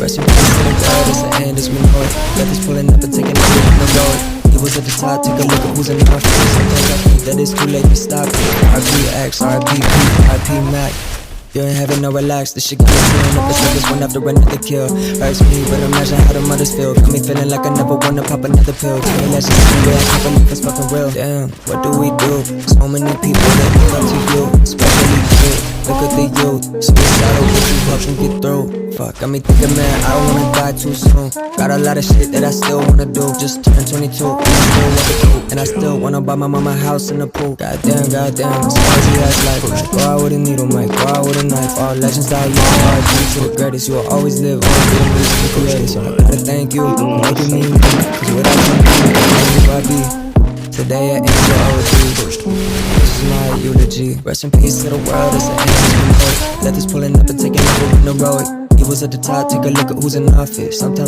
Rest in peace to the God, it's the end as we know it. Death is pulling up and taking over on the road. He was at the top, take a look at who's in office. Sometimes I think that it's too late to stop it. RBX, RBP, RP Mac. You're in heaven, no relax, this shit got me feeling up. It's like this one after another kill. Hurts me, but imagine how the mothers feel. Got me feeling like I never wanna pop another pill. Tell me that's just the way I can't believe it's fucking real. Damn, what do we do? So many people that look up to you, especially you. Look at the youth, suicidal, what you help them get through. Fuck, got me thinking, man, I don't wanna die too soon. Got a lot of shit that I still wanna do. Just turned 22, and I still want the coupe. And I still wanna buy my mama house in the pool. Goddamn, it's a crazy ass life. Go out with a needle, might go out with a knife. All legends die young, RIP to the greatest. You will always live on the music you created. So I gotta thank you for making me me. Cause without you, who I be? Today I ain't your OG. This is my eulogy. Rest in peace to the world, it's the end as we know it. Death is pulling up and taking over on the road. He was at the top, take a look at who's in office. Sometimes